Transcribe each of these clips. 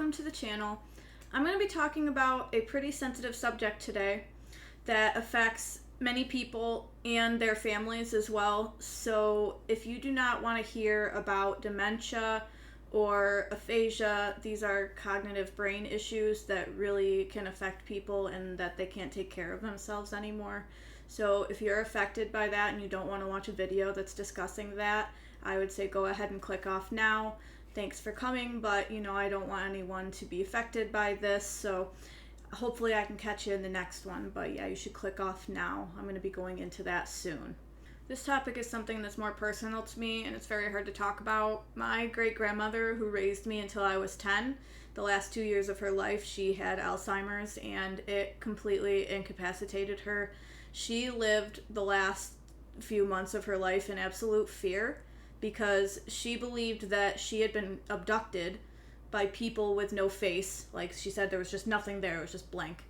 welcome to the channel. I'm going to be talking about a pretty sensitive subject today that affects many people and their families as well. So if you do not want to hear about dementia or aphasia, these are cognitive brain issues that really can affect people and that they can't take care of themselves anymore. So if you're affected by that and you don't want to watch a video that's discussing that, I would say go ahead and click off now. Thanks for coming, but I don't want anyone to be affected by this, so hopefully I can catch you in the next one. But yeah, you should click off now. I'm going to be going into that soon. This topic is something that's more personal to me, and it's very hard to talk about. My great-grandmother, who raised me until I was 10, the last 2 years of her life, she had Alzheimer's, and it completely incapacitated her. She lived the last few months of her life in absolute fear because she believed that she had been abducted by people with no face. Like she said, there was just nothing there. It was just blank.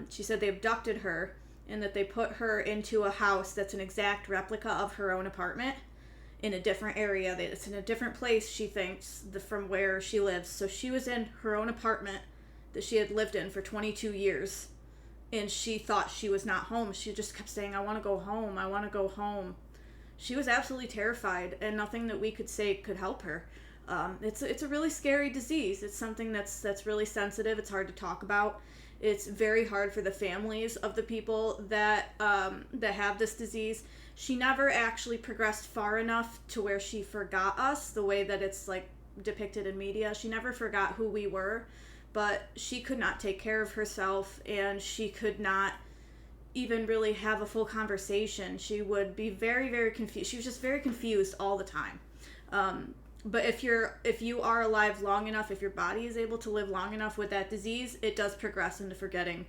She said they abducted her and that they put her into a house that's an exact replica of her own apartment in a different area. It's in a different place, she thinks, from where she lives. So she was in her own apartment that she had lived in for 22 years. And she thought she was not home. She just kept saying, I want to go home. I want to go home. She was absolutely terrified, and nothing that we could say could help her. It's a really scary disease. It's something that's really sensitive. It's hard to talk about. It's very hard for the families of the people that have this disease. She never actually progressed far enough to where she forgot us the way that it's like depicted in media. She never forgot who we were, but she could not take care of herself, and she could not even really have a full conversation. She would be very, very confused. She was just very confused all the time. But if you are alive long enough, if your body is able to live long enough with that disease, it does progress into forgetting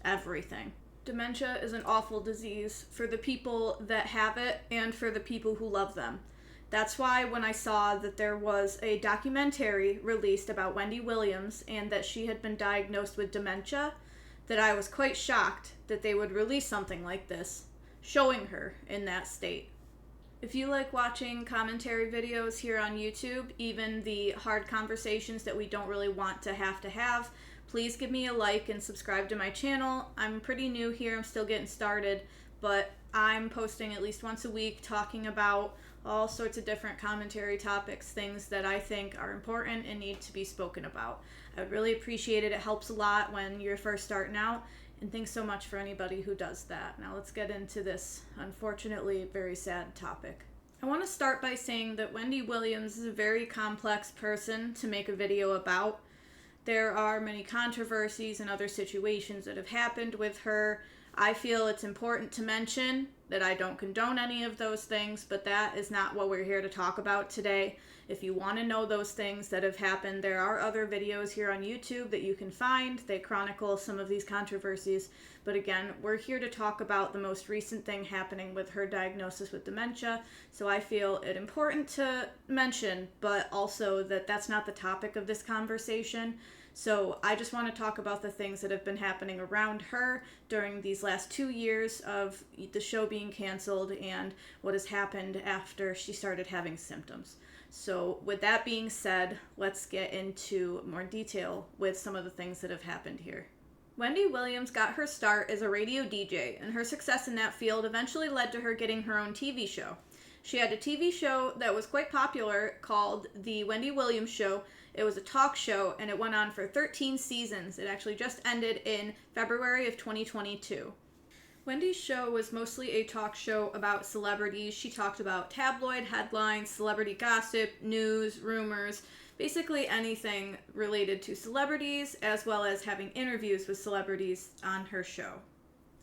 everything. Dementia is an awful disease for the people that have it and for the people who love them. That's why when I saw that there was a documentary released about Wendy Williams and that she had been diagnosed with dementia, that I was quite shocked that they would release something like this, showing her in that state. If you like watching commentary videos here on YouTube, even the hard conversations that we don't really want to have, please give me a like and subscribe to my channel. I'm pretty new here, I'm still getting started, but I'm posting at least once a week talking about all sorts of different commentary topics, things that I think are important and need to be spoken about. I would really appreciate it. It helps a lot when you're first starting out, and thanks so much for anybody who does that. Now let's get into this, unfortunately, very sad topic. I want to start by saying that Wendy Williams is a very complex person to make a video about. There are many controversies and other situations that have happened with her. I feel it's important to mention that I don't condone any of those things, but that is not what we're here to talk about today. If you want to know those things that have happened, there are other videos here on YouTube that you can find. They chronicle some of these controversies. But again, we're here to talk about the most recent thing happening with her diagnosis with dementia. So I feel it important to mention, but also that that's not the topic of this conversation. So I just want to talk about the things that have been happening around her during these last 2 years of the show being canceled and what has happened after she started having symptoms. So with that being said, let's get into more detail with some of the things that have happened here. Wendy Williams got her start as a radio DJ, and her success in that field eventually led to her getting her own TV show. She had a TV show that was quite popular called The Wendy Williams Show. It was a talk show, and it went on for 13 seasons. It actually just ended in February of 2022. Wendy's show was mostly a talk show about celebrities. She talked about tabloid headlines, celebrity gossip, news, rumors, basically anything related to celebrities, as well as having interviews with celebrities on her show.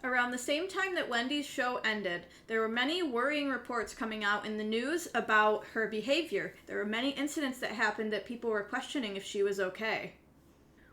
Around the same time that Wendy's show ended, there were many worrying reports coming out in the news about her behavior. There were many incidents that happened that people were questioning if she was okay.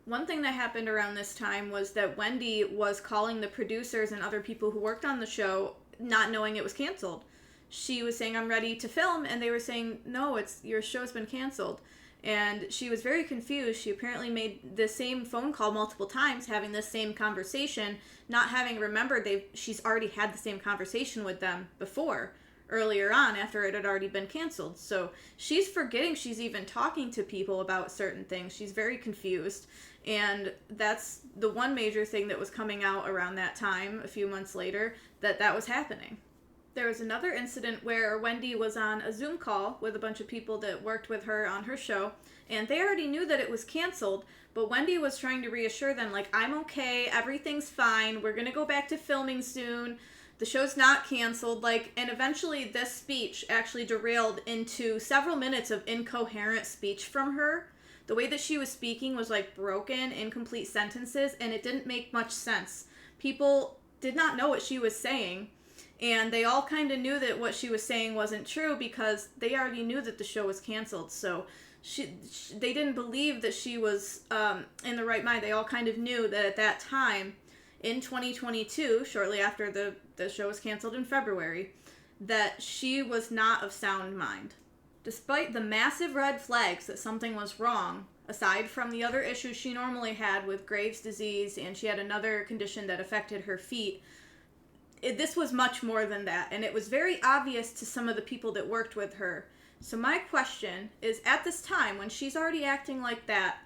One thing that happened around this time was that Wendy was calling the producers and other people who worked on the show not knowing it was canceled. She was saying, I'm ready to film, and they were saying, no, your show's been canceled. And she was very confused. She apparently made the same phone call multiple times, having this same conversation, not having remembered she's already had the same conversation with them before earlier on after it had already been canceled. So she's forgetting she's even talking to people about certain things. She's very confused. And that's the one major thing that was coming out around that time, a few months later, that was happening. There was another incident where Wendy was on a Zoom call with a bunch of people that worked with her on her show, and they already knew that it was canceled, but Wendy was trying to reassure them, like, I'm okay, everything's fine, we're gonna go back to filming soon, the show's not canceled, like, and eventually this speech actually derailed into several minutes of incoherent speech from her. The way that she was speaking was, like, broken, incomplete sentences, and it didn't make much sense. People did not know what she was saying, and they all kind of knew that what she was saying wasn't true because they already knew that the show was canceled. So they didn't believe that she was in the right mind. They all kind of knew that at that time, in 2022, shortly after the show was canceled in February, that she was not of sound mind. Despite the massive red flags that something was wrong, aside from the other issues she normally had with Graves' disease, and she had another condition that affected her feet, this was much more than that, and it was very obvious to some of the people that worked with her. So my question is, at this time, when she's already acting like that,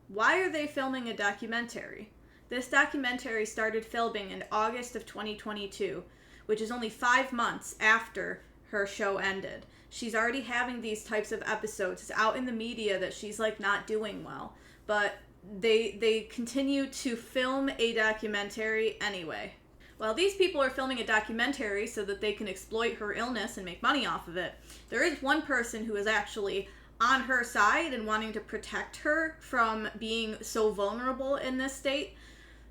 why are they filming a documentary? This documentary started filming in August of 2022, which is only 5 months after her show ended. She's already having these types of episodes. It's out in the media that she's, like, not doing well. But they continue to film a documentary anyway. While these people are filming a documentary so that they can exploit her illness and make money off of it, there is one person who is actually on her side and wanting to protect her from being so vulnerable in this state.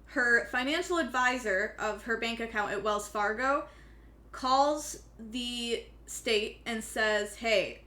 Her financial advisor of her bank account at Wells Fargo calls the state and says, hey,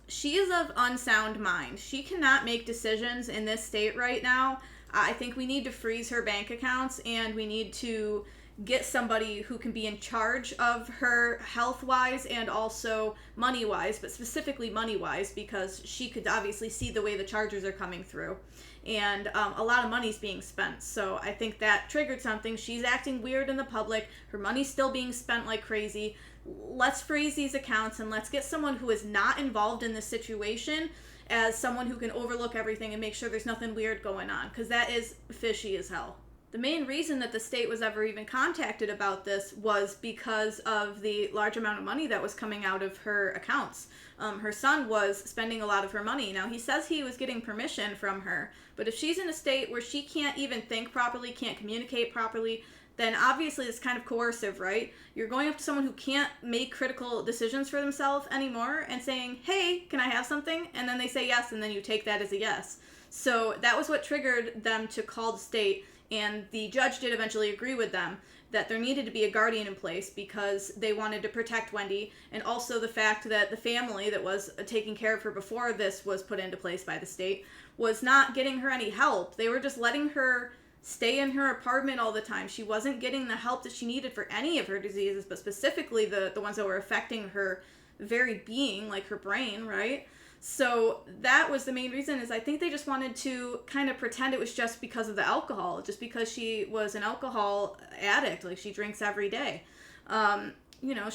she is of unsound mind. She cannot make decisions in this state right now. I think we need to freeze her bank accounts, and we need to get somebody who can be in charge of her health-wise and also money-wise, but specifically money-wise, because she could obviously see the way the charges are coming through. And a lot of money's being spent. So I think that triggered something. She's acting weird in the public. Her money's still being spent like crazy. Let's freeze these accounts and let's get someone who is not involved in this situation as someone who can overlook everything and make sure there's nothing weird going on, because that is fishy as hell. The main reason that the state was ever even contacted about this was because of the large amount of money that was coming out of her accounts. Her son was spending a lot of her money. Now, he says he was getting permission from her, but if she's in a state where she can't even think properly, can't communicate properly, then obviously it's kind of coercive, right? You're going up to someone who can't make critical decisions for themselves anymore and saying, hey, can I have something? And then they say yes, and then you take that as a yes. So that was what triggered them to call the state. And the judge did eventually agree with them that there needed to be a guardian in place because they wanted to protect Wendy, and also the fact that the family that was taking care of her before this was put into place by the state was not getting her any help. They were just letting her stay in her apartment all the time. She wasn't getting the help that she needed for any of her diseases, but specifically the ones that were affecting her very being, like her brain, right? So that was the main reason, is I think they just wanted to kind of pretend it was just because of the alcohol, just because she was an alcohol addict, like she drinks every day. You know,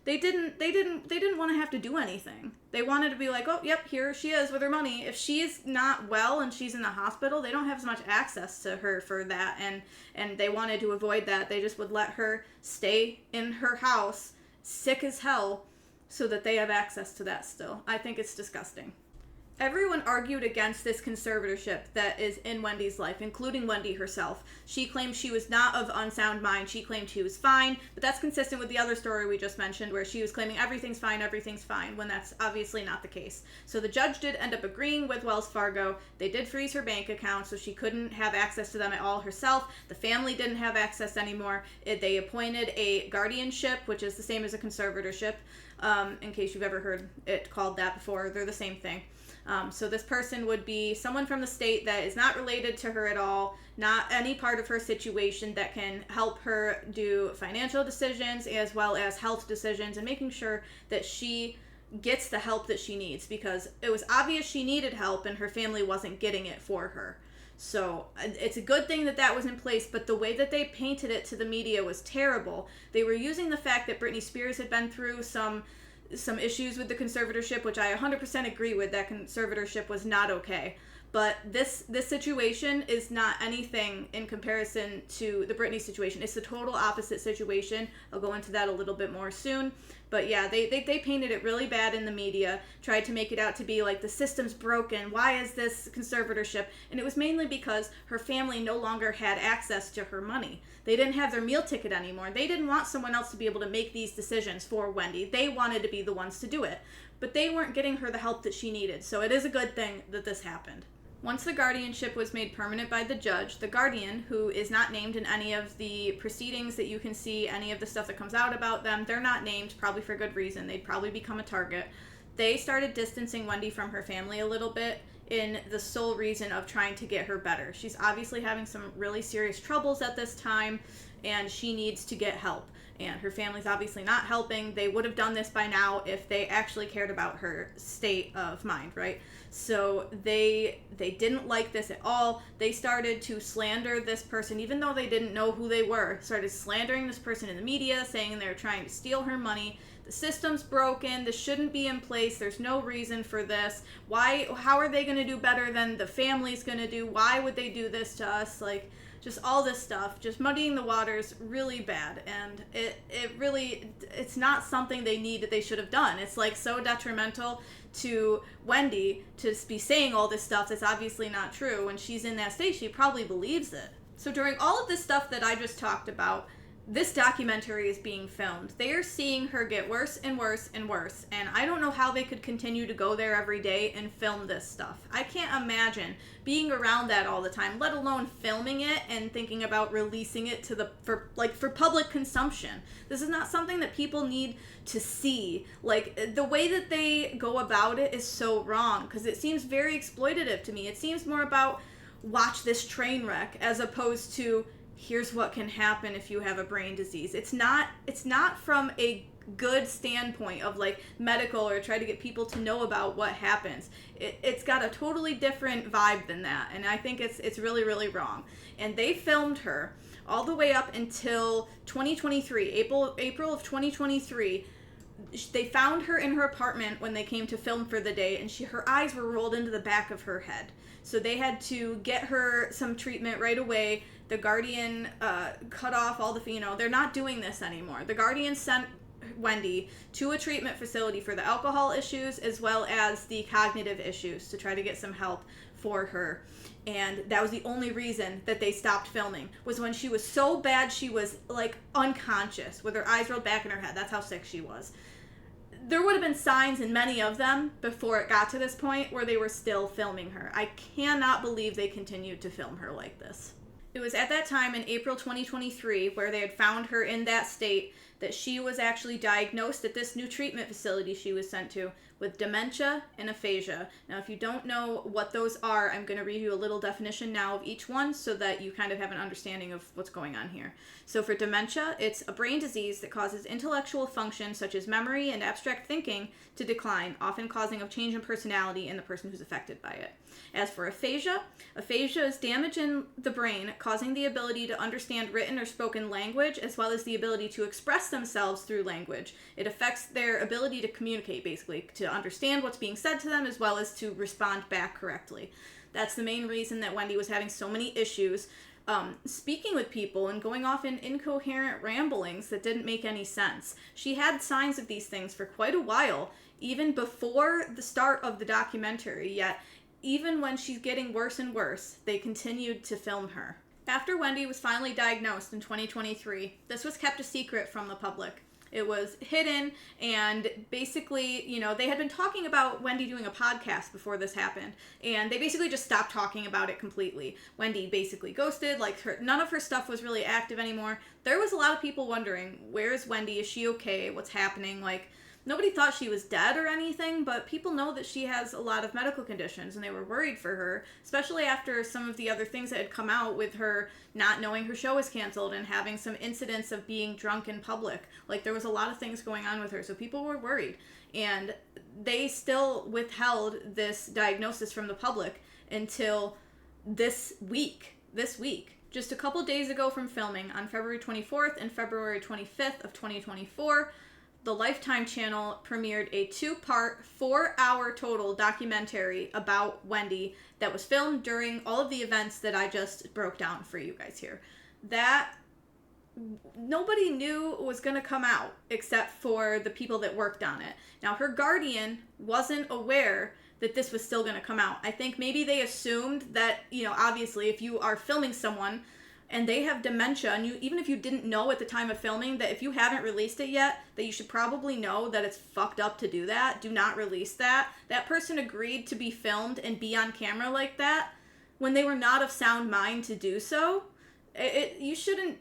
they didn't want to have to do anything. They wanted to be like, oh, yep, here she is with her money. If she's not well and she's in the hospital, they don't have as much access to her for that, and they wanted to avoid that. They just would let her stay in her house, sick as hell, so that they have access to that still. I think it's disgusting. Everyone argued against this conservatorship that is in Wendy's life, including Wendy herself. She claimed she was not of unsound mind. She claimed she was fine, but that's consistent with the other story we just mentioned, where she was claiming everything's fine, when that's obviously not the case. So the judge did end up agreeing with Wells Fargo. They did freeze her bank account, so she couldn't have access to them at all herself. The family didn't have access anymore. They appointed a guardianship, which is the same as a conservatorship, in case you've ever heard it called that before. They're the same thing. So this person would be someone from the state that is not related to her at all, not any part of her situation, that can help her do financial decisions as well as health decisions, and making sure that she gets the help that she needs, because it was obvious she needed help and her family wasn't getting it for her. So it's a good thing that that was in place, but the way that they painted it to the media was terrible. They were using the fact that Britney Spears had been through some issues with the conservatorship, which I 100% agree with. That conservatorship was not okay. But this situation is not anything in comparison to the Britney situation. It's the total opposite situation. I'll go into that a little bit more soon. But yeah, they painted it really bad in the media, tried to make it out to be like the system's broken. Why is this conservatorship? And it was mainly because her family no longer had access to her money. They didn't have their meal ticket anymore. They didn't want someone else to be able to make these decisions for Wendy. They wanted to be the ones to do it. But they weren't getting her the help that she needed. So it is a good thing that this happened. Once the guardianship was made permanent by the judge, the guardian, who is not named in any of the proceedings that you can see, any of the stuff that comes out about them, they're not named, probably for good reason. They'd probably become a target. They started distancing Wendy from her family a little bit in the sole reason of trying to get her better. She's obviously having some really serious troubles at this time, and she needs to get help. And her family's obviously not helping. They would have done this by now if they actually cared about her state of mind, right? So they didn't like this at all. They started to slander this person, even though they didn't know who they were. Started slandering this person in the media, saying they were trying to steal her money. The system's broken. This shouldn't be in place. There's no reason for this. How are they going to do better than the family's going to do? Why would they do this to us? Like, just all this stuff, just muddying the waters really bad. And it's not something they should have done. It's like so detrimental to Wendy to be saying all this stuff that's obviously not true. When she's in that state, she probably believes it. So during all of this stuff that I just talked about, this documentary is being filmed. They are seeing her get worse and worse and worse, and I don't know how they could continue to go there every day and film this stuff. I can't imagine being around that all the time, let alone filming it and thinking about releasing it for public consumption. This is not something that people need to see. Like, the way that they go about it is so wrong, because it seems very exploitative to me. It seems more about watch this train wreck as opposed to here's what can happen if you have a brain disease. It's not from a good standpoint of like medical or try to get people to know about what happens. It's got a totally different vibe than that, and I think it's really, really wrong. And they filmed her all the way up until 2023, April of 2023. They found her in her apartment when they came to film for the day, and her eyes were rolled into the back of her head. So they had to get her some treatment right away. The Guardian cut off all the, they're not doing this anymore. The Guardian sent Wendy to a treatment facility for the alcohol issues as well as the cognitive issues to try to get some help for her. And that was the only reason that they stopped filming, was when she was so bad she was like unconscious with her eyes rolled back in her head. That's how sick she was. There would have been signs in many of them before it got to this point where they were still filming her. I cannot believe they continued to film her like this. It was at that time in April 2023 where they had found her in that state that she was actually diagnosed at this new treatment facility she was sent to with dementia and aphasia. Now, if you don't know what those are, I'm going to read you a little definition now of each one so that you kind of have an understanding of what's going on here. So for dementia, it's a brain disease that causes intellectual function such as memory and abstract thinking to decline, often causing a change in personality in the person who's affected by it. As for aphasia is damage in the brain causing the ability to understand written or spoken language as well as the ability to express themselves through language. It affects their ability to communicate, basically, to understand what's being said to them as well as to respond back correctly. That's the main reason that Wendy was having so many issues speaking with people and going off in incoherent ramblings that didn't make any sense. She had signs of these things for quite a while, even before the start of the documentary, yet even when she's getting worse and worse, they continued to film her. After Wendy was finally diagnosed in 2023, this was kept a secret from the public. It was hidden, and basically, they had been talking about Wendy doing a podcast before this happened, and they basically just stopped talking about it completely. Wendy basically ghosted, none of her stuff was really active anymore. There was a lot of people wondering, where's Wendy? Is she okay? What's happening? Nobody thought she was dead or anything, but people know that she has a lot of medical conditions, and they were worried for her, especially after some of the other things that had come out with her not knowing her show was canceled and having some incidents of being drunk in public. There was a lot of things going on with her, so people were worried. And they still withheld this diagnosis from the public until this week. Just a couple days ago from filming, on February 24th and February 25th of 2024, the Lifetime channel premiered a 2-part, 4-hour total documentary about Wendy that was filmed during all of the events that I just broke down for you guys here. That nobody knew was going to come out except for the people that worked on it. Now, her guardian wasn't aware that this was still going to come out. I think maybe they assumed that, obviously if you are filming someone and they have dementia, and even if you didn't know at the time of filming, that if you haven't released it yet, that you should probably know that it's fucked up to do that. Do not release that. That person agreed to be filmed and be on camera like that when they were not of sound mind to do so. You shouldn't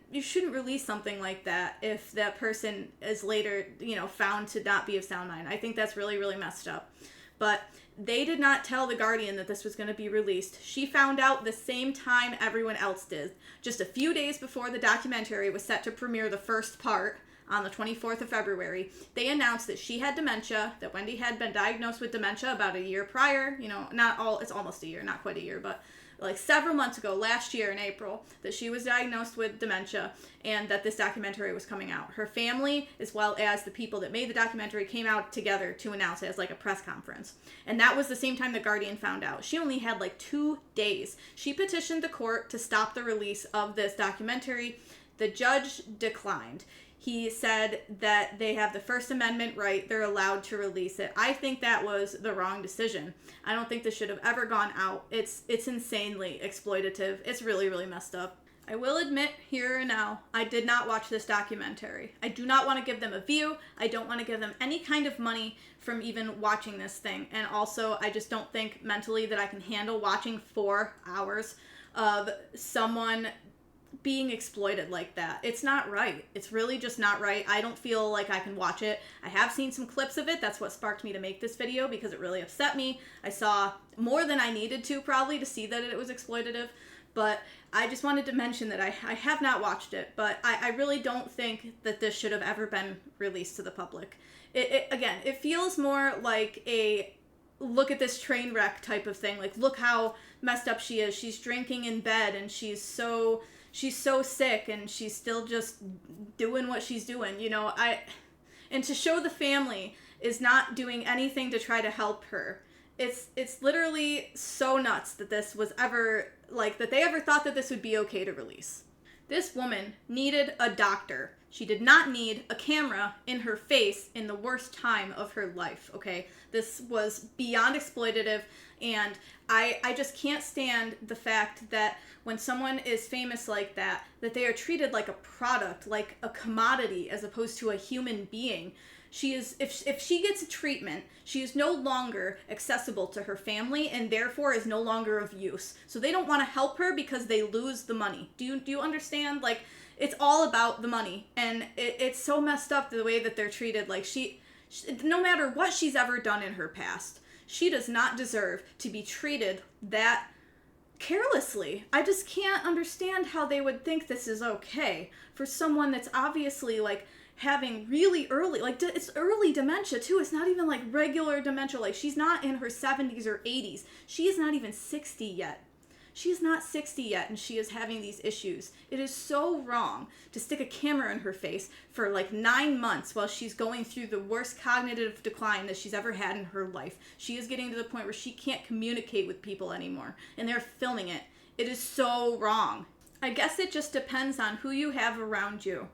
release something like that if that person is later, found to not be of sound mind. I think that's really, really messed up. But they did not tell the Guardian that this was going to be released. She found out the same time everyone else did. Just a few days before the documentary was set to premiere the first part on the 24th of February, they announced that she had dementia, that Wendy had been diagnosed with dementia about a year prior. It's almost a year, not quite a year, but like several months ago, last year in April, that she was diagnosed with dementia and that this documentary was coming out. Her family, as well as the people that made the documentary, came out together to announce it as like a press conference. And that was the same time the Guardian found out. She only had like 2 days. She petitioned the court to stop the release of this documentary. The judge declined. He said that they have the First Amendment right. They're allowed to release it. I think that was the wrong decision. I don't think this should have ever gone out. It's insanely exploitative. It's really, really messed up. I will admit here and now, I did not watch this documentary. I do not want to give them a view. I don't want to give them any kind of money from even watching this thing. And also, I just don't think mentally that I can handle watching 4 hours of someone being exploited like that. It's not right. It's really just not right. I don't feel like I can watch it. I have seen some clips of it. That's what sparked me to make this video because it really upset me. I saw more than I needed to probably to see that it was exploitative, but I just wanted to mention that I have not watched it, but I really don't think that this should have ever been released to the public. It feels more like a look at this train wreck type of thing. Like, look how messed up she is. She's drinking in bed and she's so sick and she's still just doing what she's doing, and to show the family is not doing anything to try to help her. It's literally so nuts that this was ever, that they ever thought that this would be okay to release. This woman needed a doctor. She did not need a camera in her face in the worst time of her life, okay? This was beyond exploitative, and I just can't stand the fact that when someone is famous like that they are treated like a product, like a commodity, as opposed to a human being. She is, if she gets a treatment, she is no longer accessible to her family and therefore is no longer of use. So they don't want to help her because they lose the money. Do you understand? Like, it's all about the money, and it's so messed up the way that they're treated. Like, she no matter what she's ever done in her past, she does not deserve to be treated that carelessly. I just can't understand how they would think this is okay for someone that's obviously having really early, it's early dementia too. It's not even regular dementia. She's not in her 70s or 80s. She is not even 60 yet. She is not 60 yet, and she is having these issues. It is so wrong to stick a camera in her face for 9 months while she's going through the worst cognitive decline that she's ever had in her life. She is getting to the point where she can't communicate with people anymore, and they're filming it. It is so wrong. I guess it just depends on who you have around you.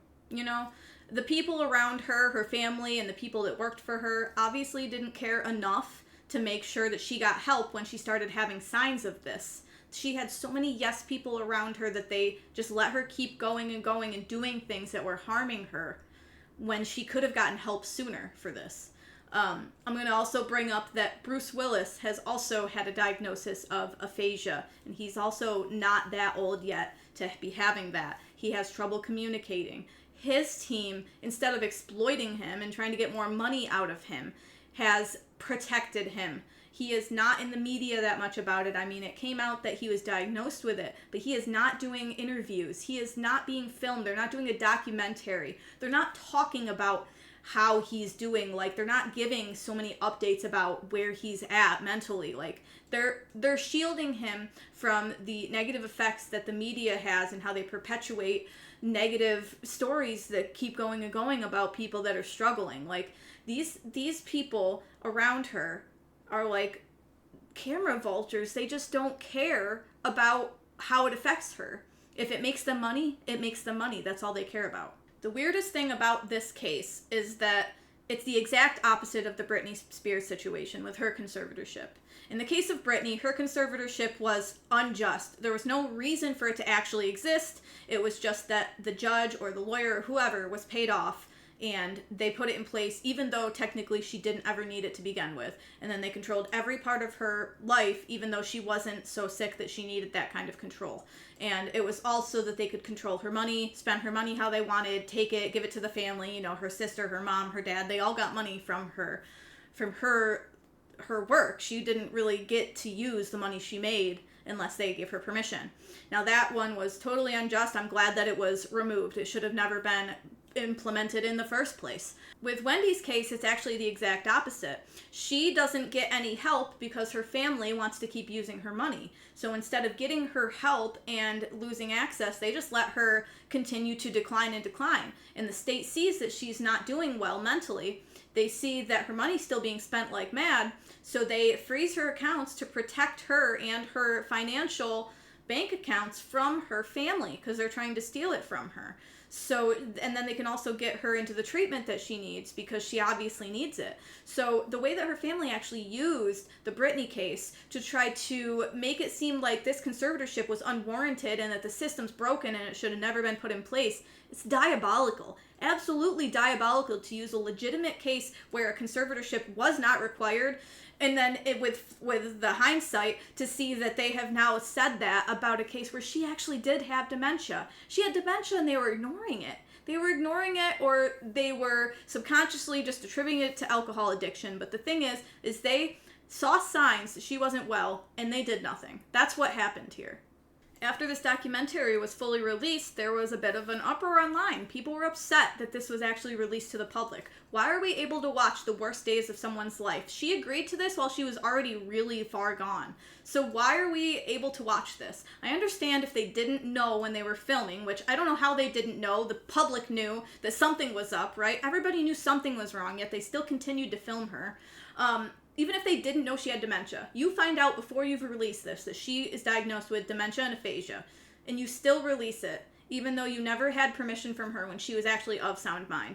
The people around her, her family, and the people that worked for her obviously didn't care enough to make sure that she got help when she started having signs of this. She had so many yes people around her that they just let her keep going and going and doing things that were harming her when she could have gotten help sooner for this. I'm going to also bring up that Bruce Willis has also had a diagnosis of aphasia, and he's also not that old yet to be having that. He has trouble communicating. His team, instead of exploiting him and trying to get more money out of him, has protected him. He is not in the media that much about it. I mean, it came out that he was diagnosed with it, but he is not doing interviews. He is not being filmed. They're not doing a documentary. They're not talking about how he's doing. Like, they're not giving so many updates about where he's at mentally. Like, they're shielding him from the negative effects that the media has and how they perpetuate negative stories that keep going and going about people that are struggling. Like, these people around her are like camera vultures. They just don't care about how it affects her. If it makes them money, it makes them money. That's all they care about. The weirdest thing about this case is that it's the exact opposite of the Britney Spears situation with her conservatorship. In the case of Britney, her conservatorship was unjust. There was no reason for it to actually exist. It was just that the judge or the lawyer or whoever was paid off, and they put it in place even though technically she didn't ever need it to begin with. And then they controlled every part of her life even though she wasn't so sick that she needed that kind of control. And it was also that they could control her money, spend her money how they wanted, take it, give it to the family. You know, her sister, her mom, her dad, they all got money from her work. She didn't really get to use the money she made unless they gave her permission. Now that one was totally unjust. I'm glad that it was removed. It should have never been implemented in the first place. With Wendy's case, it's actually the exact opposite. She doesn't get any help because her family wants to keep using her money. So instead of getting her help and losing access, they just let her continue to decline and decline. And the state sees that she's not doing well mentally. They see that her money's still being spent like mad, so they freeze her accounts to protect her and her financial bank accounts from her family because they're trying to steal it from her. So, and then they can also get her into the treatment that she needs because she obviously needs it. So the way that her family actually used the Britney case to try to make it seem like this conservatorship was unwarranted and that the system's broken and it should have never been put in place, it's diabolical. Absolutely diabolical to use a legitimate case where a conservatorship was not required, and then with the hindsight to see that they have now said that about a case where she actually did have dementia. She had dementia and they were ignoring it. They were ignoring it, or they were subconsciously just attributing it to alcohol addiction. But the thing is they saw signs that she wasn't well and they did nothing. That's what happened here. After this documentary was fully released, there was a bit of an uproar online. People were upset that this was actually released to the public. Why are we able to watch the worst days of someone's life? She agreed to this while she was already really far gone. So why are we able to watch this? I understand if they didn't know when they were filming, which I don't know how they didn't know. The public knew that something was up, right? Everybody knew something was wrong, yet they still continued to film her. Even if they didn't know she had dementia, you find out before you've released this that she is diagnosed with dementia and aphasia, and you still release it, even though you never had permission from her when she was actually of sound mind.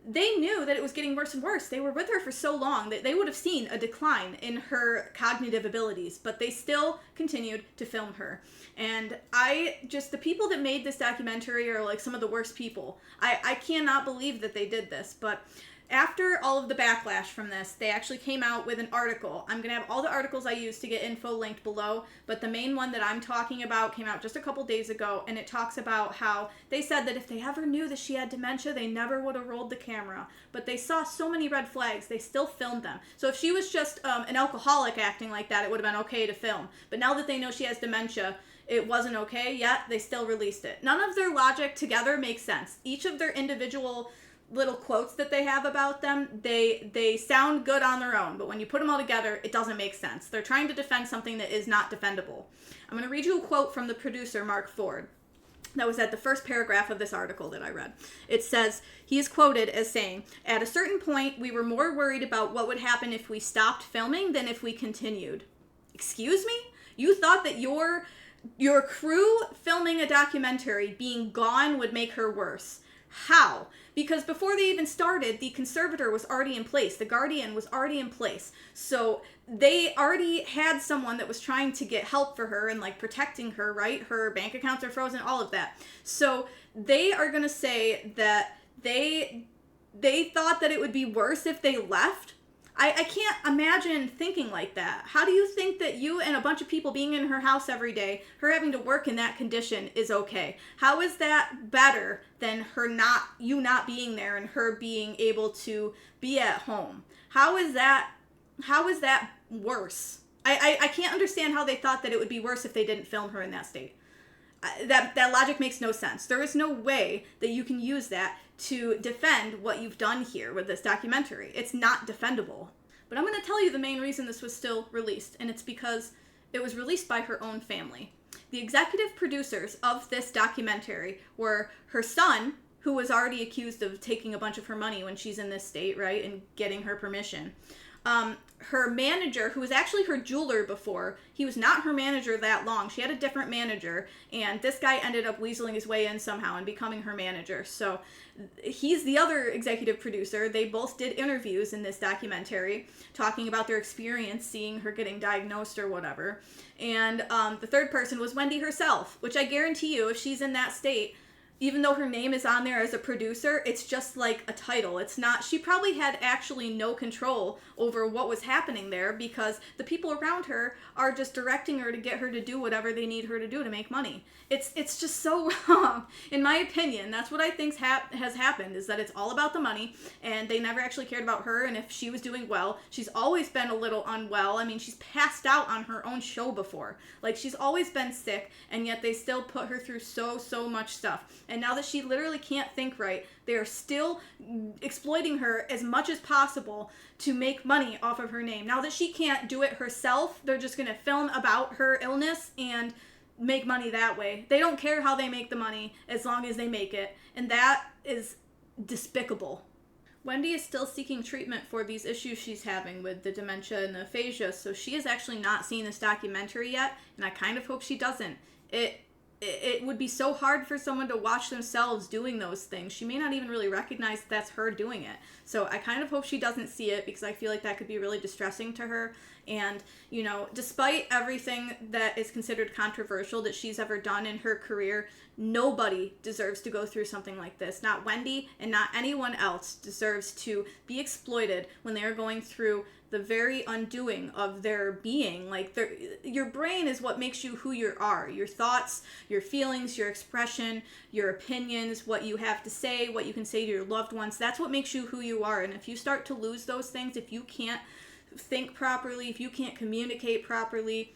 They knew that it was getting worse and worse. They were with her for so long that they would have seen a decline in her cognitive abilities, but they still continued to film her. And the people that made this documentary are like some of the worst people. I cannot believe that they did this, but after all of the backlash from this, they actually came out with an article. I'm going to have all the articles I used to get info linked below, but the main one that I'm talking about came out just a couple days ago, and it talks about how they said that if they ever knew that she had dementia, they never would have rolled the camera. But they saw so many red flags, they still filmed them. So if she was just an alcoholic acting like that, it would have been okay to film. But now that they know she has dementia, it wasn't okay, yet they still released it. None of their logic together makes sense. Each of their individual little quotes that they have about them, they sound good on their own, but when you put them all together, it doesn't make sense. They're trying to defend something that is not defendable. I'm going to read you a quote from the producer, Mark Ford, that was at the first paragraph of this article that I read. It says, he is quoted as saying, "At a certain point, we were more worried about what would happen if we stopped filming than if we continued." Excuse me? You thought that your crew filming a documentary being gone would make her worse. How? Because before they even started, the conservator was already in place. The guardian was already in place. So they already had someone that was trying to get help for her and like protecting her, right? Her bank accounts are frozen, all of that. So they are going to say that they thought that it would be worse if they left. I can't imagine thinking like that. How do you think that you and a bunch of people being in her house every day, her having to work in that condition, is okay? How is that better than you not being there and her being able to be at home? How is that worse? I can't understand how they thought that it would be worse if they didn't film her in that state. That logic makes no sense. There is no way that you can use that to defend what you've done here with this documentary. It's not defendable. But I'm going to tell you the main reason this was still released, and it's because it was released by her own family. The executive producers of this documentary were her son, who was already accused of taking a bunch of her money when she's in this state, right, and getting her permission. Her manager, who was actually her jeweler before, he was not her manager that long. She had a different manager, and this guy ended up weaseling his way in somehow and becoming her manager. So he's the other executive producer. They both did interviews in this documentary talking about their experience seeing her getting diagnosed or whatever. And the third person was Wendy herself, which I guarantee you, if she's in that state, even though her name is on there as a producer, it's just like a title. It's not, she probably had actually no control over what was happening there because the people around her are just directing her to get her to do whatever they need her to do to make money. It's just so wrong. In my opinion, that's what I think has happened, is that it's all about the money, and they never actually cared about her and if she was doing well. She's always been a little unwell. I mean, she's passed out on her own show before. Like, she's always been sick, and yet they still put her through so much stuff. And now that she literally can't think right, they are still exploiting her as much as possible to make money off of her name. Now that she can't do it herself, they're just going to film about her illness and make money that way. They don't care how they make the money as long as they make it. And that is despicable. Wendy is still seeking treatment for these issues she's having with the dementia and the aphasia, so she has actually not seen this documentary yet, and I kind of hope she doesn't. It would be so hard for someone to watch themselves doing those things. She may not even really recognize that that's her doing it. So I kind of hope she doesn't see it, because I feel like that could be really distressing to her. And, you know, despite everything that is considered controversial that she's ever done in her career, nobody deserves to go through something like this. Not Wendy and not anyone else deserves to be exploited when they are going through the very undoing of their being. Like, your brain is what makes you who you are. Your thoughts, your feelings, your expression, your opinions, what you have to say, what you can say to your loved ones, that's what makes you who you are. And if you start to lose those things, if you can't think properly, if you can't communicate properly,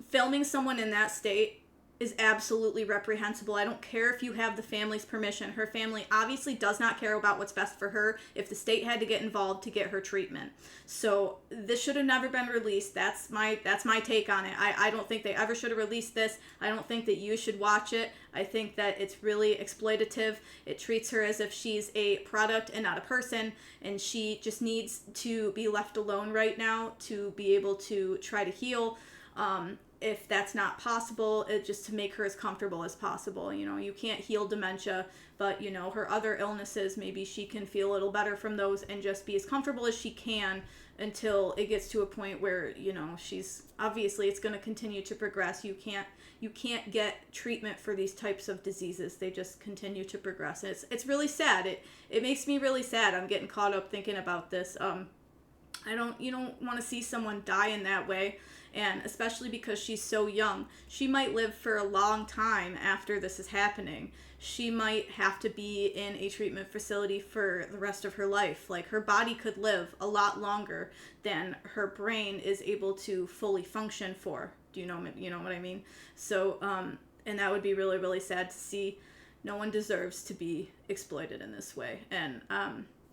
filming someone in that state is absolutely reprehensible. I don't care if you have the family's permission. Her family obviously does not care about what's best for her if the state had to get involved to get her treatment. So this should have never been released. That's my take on it. I don't think they ever should have released this. I don't think that you should watch it. I think that it's really exploitative. It treats her as if she's a product and not a person, and she just needs to be left alone right now to be able to try to heal. If that's not possible, just to make her as comfortable as possible. You know, you can't heal dementia, but, you know, her other illnesses, maybe she can feel a little better from those and just be as comfortable as she can until it gets to a point where, you know, she's, obviously it's going to continue to progress. You can't get treatment for these types of diseases. They just continue to progress. And it's really sad. It makes me really sad. I'm getting caught up thinking about this. You don't want to see someone die in that way. And especially because she's so young. She might live for a long time after this is happening. She might have to be in a treatment facility for the rest of her life. Like, her body could live a lot longer than her brain is able to fully function for. Do you know what I mean? So, and that would be really, really sad to see. No one deserves to be exploited in this way. And,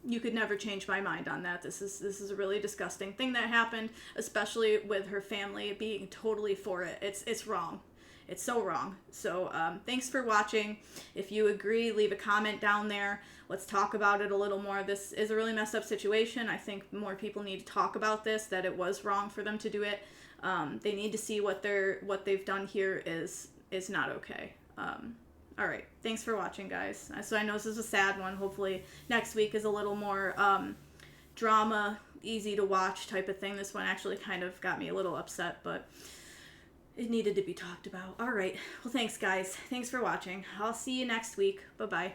you could never change my mind on that. This is a really disgusting thing that happened, especially with her family being totally for it. It's wrong. It's so wrong. So thanks for watching. If you agree, leave a comment down there. Let's talk about it a little more. This is a really messed up situation. I think more people need to talk about this, that it was wrong for them to do it. They need to see what they've done here is not okay. All right, thanks for watching, guys. So I know this is a sad one. Hopefully next week is a little more drama, easy to watch type of thing. This one actually kind of got me a little upset, but it needed to be talked about. All right, well, thanks, guys. Thanks for watching. I'll see you next week. Bye-bye.